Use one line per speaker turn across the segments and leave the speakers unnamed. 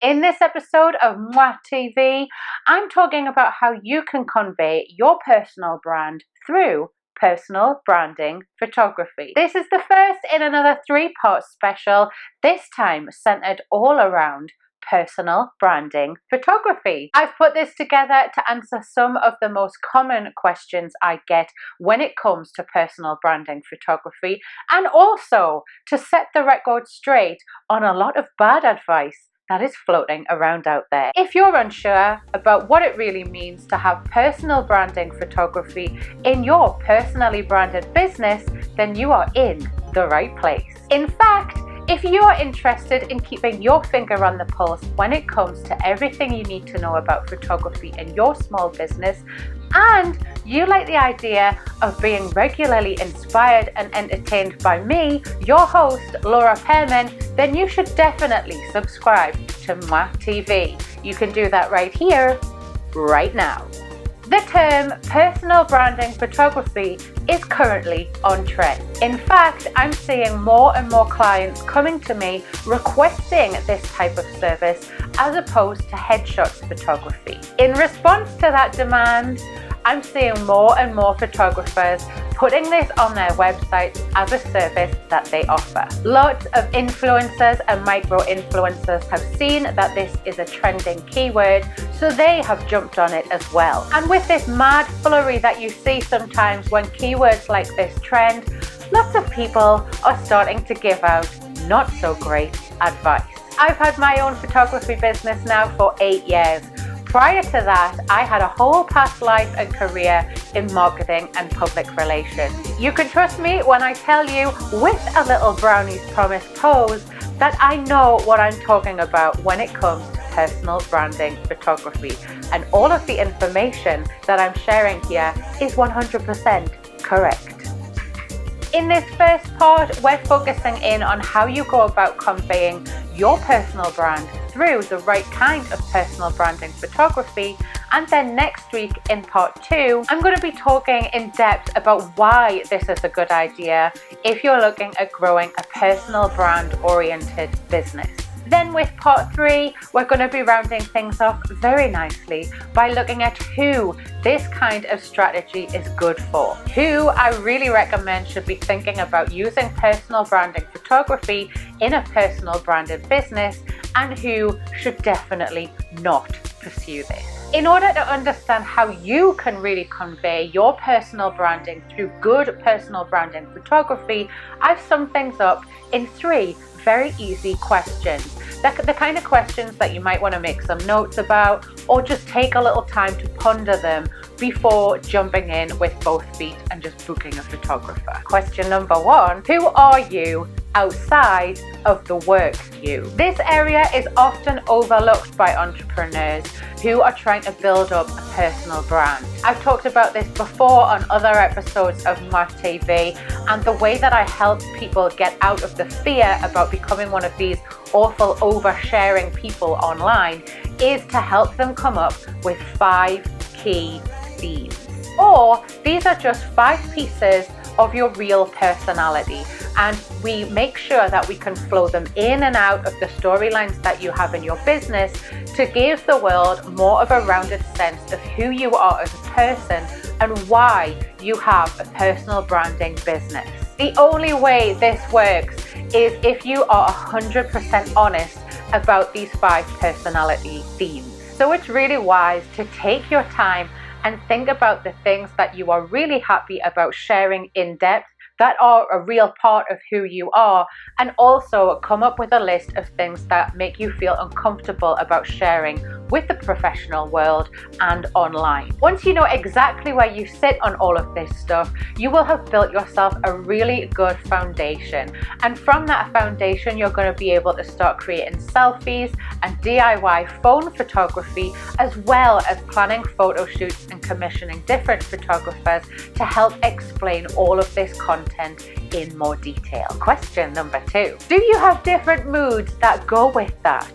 In this episode of Moi TV, I'm talking about how you can convey your personal brand through personal branding photography. This is the first in another 3-part special, this time centered all around personal branding photography. I've put this together to answer some of the most common questions I get when it comes to personal branding photography, and also to set the record straight on a lot of bad advice that is floating around out there. If you're unsure about what it really means to have personal branding photography in your personally branded business, then you are in the right place. In fact, if you are interested in keeping your finger on the pulse when it comes to everything you need to know about photography in your small business, and you like the idea of being regularly inspired and entertained by me, your host, Laura Pearman, then you should definitely subscribe to Moi TV. You can do that right here, right now. The term personal branding photography is currently on trend. In fact, I'm seeing more and more clients coming to me requesting this type of service as opposed to headshots photography. In response to that demand, I'm seeing more and more photographers putting this on their websites as a service that they offer. Lots of influencers and micro-influencers have seen that this is a trending keyword, so they have jumped on it as well. And with this mad flurry that you see sometimes when keywords like this trend, lots of people are starting to give out not so great advice. I've had my own photography business now for 8 years. Prior to that, I had a whole past life and career in marketing and public relations. You can trust me when I tell you, with a little brownie's promise pose, that I know what I'm talking about when it comes to personal branding photography. And all of the information that I'm sharing here is 100% correct. In this first part, we're focusing in on how you go about conveying your personal brand through the right kind of personal branding photography. And then next week in part 2, I'm going to be talking in depth about why this is a good idea if you're looking at growing a personal brand oriented business. Then with part 3, we're going to be rounding things off very nicely by looking at who this kind of strategy is good for. Who I really recommend should be thinking about using personal branding photography in a personal branded business, and who should definitely not pursue this. In order to understand how you can really convey your personal branding through good personal branding photography, I've summed things up in 3 very easy questions. The kind of questions that you might want to make some notes about, or just take a little time to ponder them before jumping in with both feet and just booking a photographer. Question number 1, who are you outside of the work you? This area is often overlooked by entrepreneurs who are trying to build up a personal brand. I've talked about this before on other episodes of Moi TV, and the way that I help people get out of the fear about becoming one of these awful oversharing people online is to help them come up with 5 key themes. Or these are just 5 pieces of your real personality, and we make sure that we can flow them in and out of the storylines that you have in your business to give the world more of a rounded sense of who you are as a person and why you have a personal branding business. The only way this works is if you are 100% honest about these 5 personality themes. So it's really wise to take your time and think about the things that you are really happy about sharing in depth, that are a real part of who you are, and also come up with a list of things that make you feel uncomfortable about sharing with the professional world and online. Once you know exactly where you sit on all of this stuff, you will have built yourself a really good foundation. And from that foundation, you're going to be able to start creating selfies and DIY phone photography, as well as planning photo shoots and commissioning different photographers to help explain all of this content in more detail. Question number 2. Do you have different moods that go with that?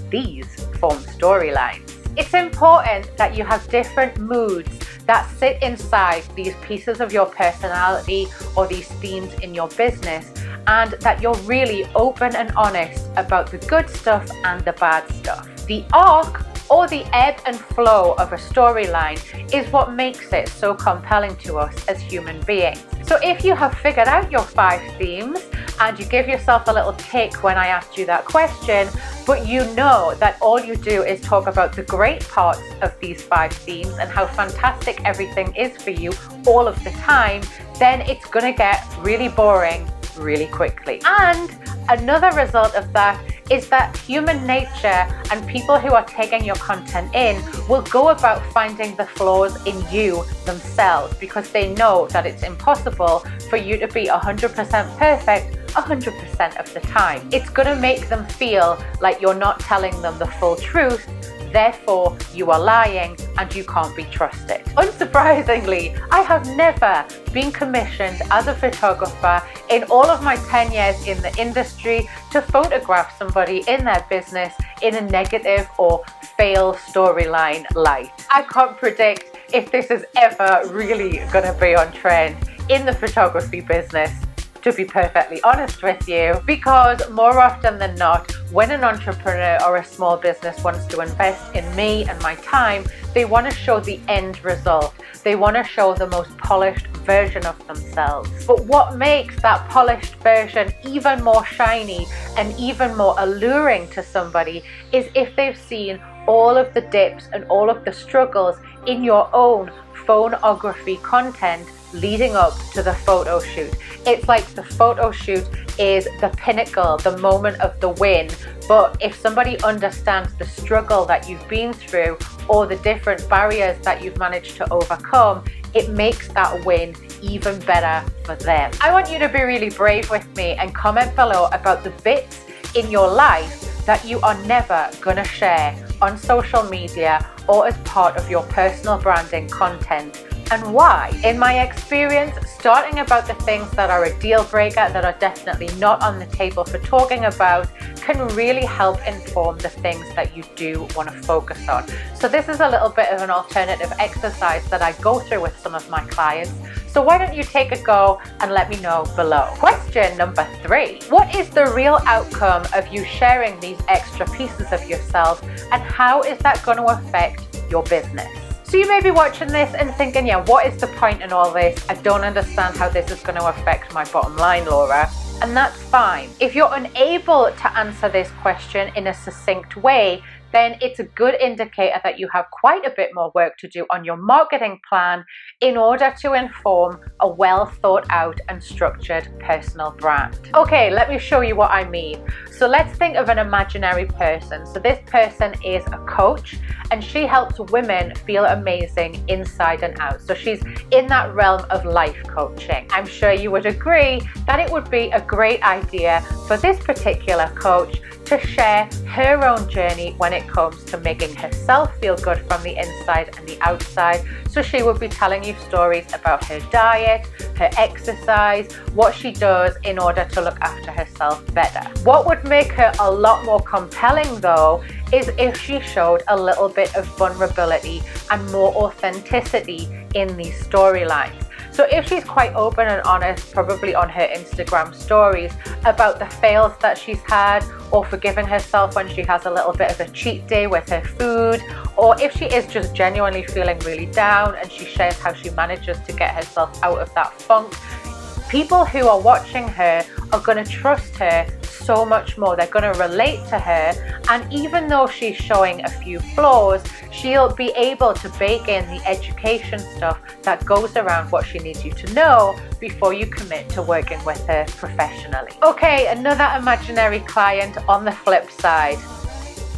These form storylines. It's important that you have different moods that sit inside these pieces of your personality or these themes in your business, and that you're really open and honest about the good stuff and the bad stuff. The arc or the ebb and flow of a storyline is what makes it so compelling to us as human beings. So if you have figured out your 5 themes and you give yourself a little tick when I asked you that question, but you know that all you do is talk about the great parts of these 5 themes and how fantastic everything is for you all of the time, then it's gonna get really boring really quickly. And another result of that is that human nature and people who are taking your content in will go about finding the flaws in you themselves, because they know that it's impossible for you to be 100% perfect 100% of the time. It's going to make them feel like you're not telling them the full truth, therefore you are lying and you can't be trusted. Unsurprisingly, I have never been commissioned as a photographer in all of my 10 years in the industry to photograph somebody in their business in a negative or fail storyline light. I can't predict if this is ever really going to be on trend in the photography business, to be perfectly honest with you, because more often than not, when an entrepreneur or a small business wants to invest in me and my time, they want to show the end result. They want to show the most polished version of themselves. But what makes that polished version even more shiny and even more alluring to somebody is if they've seen all of the dips and all of the struggles in your own phonography content leading up to the photo shoot. It's like the photo shoot is the pinnacle, the moment of the win. But if somebody understands the struggle that you've been through or the different barriers that you've managed to overcome, it makes that win even better for them. I want you to be really brave with me and comment below about the bits in your life that you are never gonna share on social media or as part of your personal branding content, and why. In my experience, starting about the things that are a deal breaker, that are definitely not on the table for talking about, can really help inform the things that you do want to focus on. So this is a little bit of an alternative exercise that I go through with some of my clients. So why don't you take a go and let me know below. Question number 3. What is the real outcome of you sharing these extra pieces of yourself, and how is that going to affect your business? So you may be watching this and thinking, yeah, what is the point in all this? I don't understand how this is going to affect my bottom line, Laura. And that's fine. If you're unable to answer this question in a succinct way, then it's a good indicator that you have quite a bit more work to do on your marketing plan in order to inform a well thought out and structured personal brand. Okay, let me show you what I mean. So let's think of an imaginary person. So this person is a coach and she helps women feel amazing inside and out. So she's in that realm of life coaching. I'm sure you would agree that it would be a great idea for this particular coach to share her own journey when it comes to making herself feel good from the inside and the outside. So she would be telling you stories about her diet, her exercise, what she does in order to look after herself better. What would make her a lot more compelling though is if she showed a little bit of vulnerability and more authenticity in these storylines. So if she's quite open and honest, probably on her Instagram stories, about the fails that she's had, or forgiving herself when she has a little bit of a cheat day with her food, or if she is just genuinely feeling really down and she shares how she manages to get herself out of that funk, people who are watching her are going to trust her so much more. They're going to relate to her, and even though she's showing a few flaws, she'll be able to bake in the education stuff that goes around what she needs you to know before you commit to working with her professionally. Okay, another imaginary client on the flip side.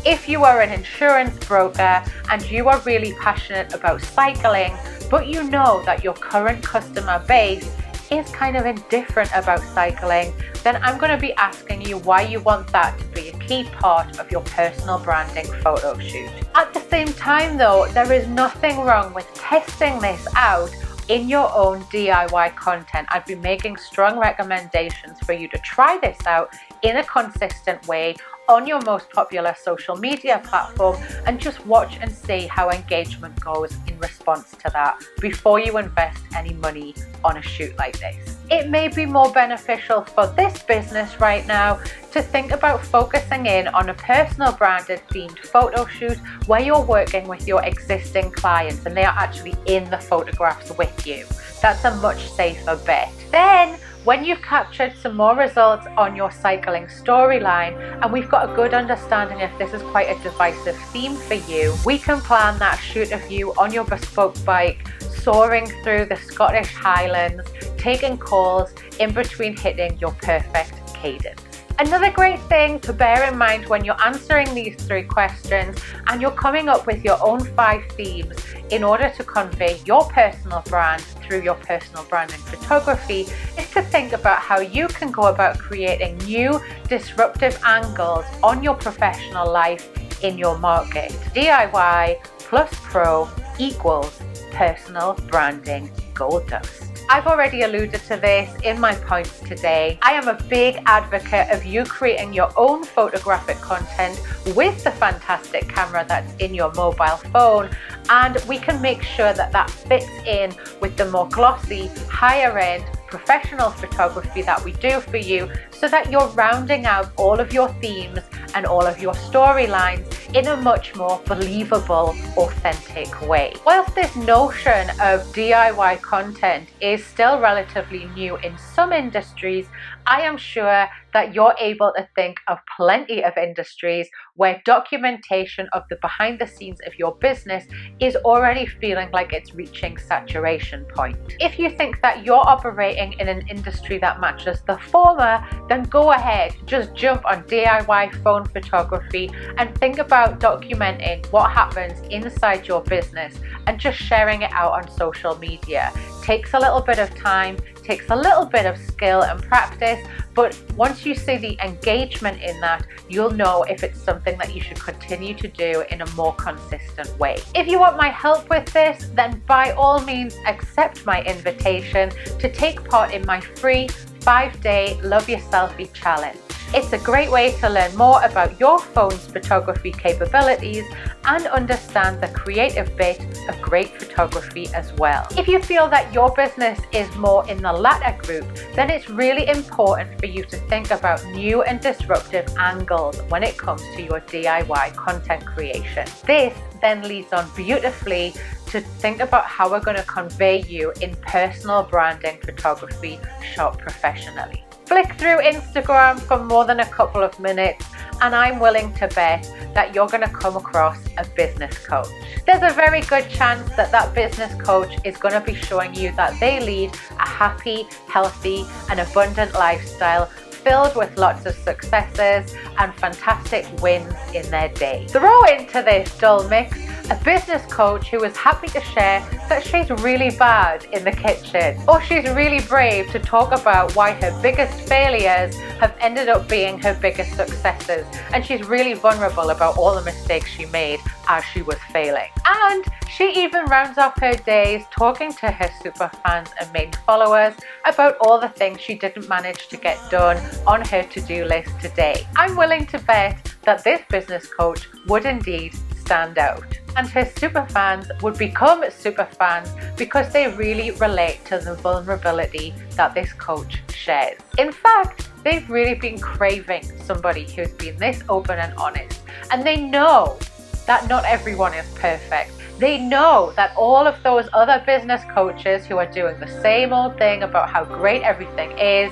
If you are an insurance broker and you are really passionate about cycling, but you know that your current customer base is kind of indifferent about cycling, then I'm going to be asking you why you want that to be a key part of your personal branding photo shoot. At the same time though, there is nothing wrong with testing this out in your own DIY content. I'd be making strong recommendations for you to try this out in a consistent way on your most popular social media platform and just watch and see how engagement goes in response to that before you invest any money on a shoot like this. it may be more beneficial for this business right now to think about focusing in on a personal branded themed photo shoot where you're working with your existing clients and they are actually in the photographs with you. That's a much safer bet. Then, when you've captured some more results on your cycling storyline and we've got a good understanding if this is quite a divisive theme for you, we can plan that shoot of you on your bespoke bike, soaring through the Scottish Highlands, taking calls in between hitting your perfect cadence. Another great thing to bear in mind when you're answering these 3 questions and you're coming up with your own 5 themes in order to convey your personal brand through your personal branding photography is to think about how you can go about creating new disruptive angles on your professional life in your market. DIY plus pro equals personal branding gold dust. I've already alluded to this in my points today. I am a big advocate of you creating your own photographic content with the fantastic camera that's in your mobile phone, and we can make sure that that fits in with the more glossy, higher end professional photography that we do for you, so that you're rounding out all of your themes and all of your storylines in a much more believable, authentic way. Whilst this notion of DIY content is still relatively new in some industries, I am sure that you're able to think of plenty of industries where documentation of the behind the scenes of your business is already feeling like it's reaching saturation point. If you think that you're operating in an industry that matches the former, then go ahead, just jump on DIY phone photography and think about documenting what happens inside your business and just sharing it out on social media. Takes a little bit of time, takes a little bit of skill and practice, but once you see the engagement in that, you'll know if it's something that you should continue to do in a more consistent way. If you want my help with this, then by all means accept my invitation to take part in my free 5-day Love Your Selfie challenge. It's a great way to learn more about your phone's photography capabilities and understand the creative bit of great photography as well. If you feel that your business is more in the latter group, then it's really important for you to think about new and disruptive angles when it comes to your DIY content creation. This then leads on beautifully to think about how we're going to convey you in personal branding photography shot professionally. Flick through Instagram for more than a couple of minutes and I'm willing to bet that you're going to come across a business coach. There's a very good chance that that business coach is going to be showing you that they lead a happy, healthy and abundant lifestyle filled with lots of successes and fantastic wins in their day. Throw into this dull mix a business coach who is happy to share that she's really bad in the kitchen, or she's really brave to talk about why her biggest failures have ended up being her biggest successes, and she's really vulnerable about all the mistakes she made as she was failing. And she even rounds off her days talking to her super fans and main followers about all the things she didn't manage to get done on her to-do list today. I'm willing to bet that this business coach would indeed stand out, and her super fans would become super fans because they really relate to the vulnerability that this coach shares. In fact, they've really been craving somebody who's been this open and honest, and they know that not everyone is perfect. They know that all of those other business coaches who are doing the same old thing about how great everything is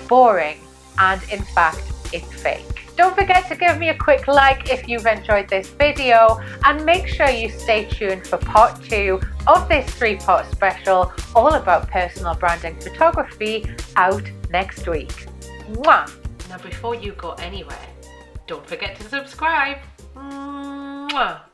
boring, and in fact, it's fake. Don't forget to give me a quick like if you've enjoyed this video, and make sure you stay tuned for part 2 of this 3-part special all about personal branding photography out next week. Mwah! Now before you go anywhere, don't forget to subscribe. Mwah!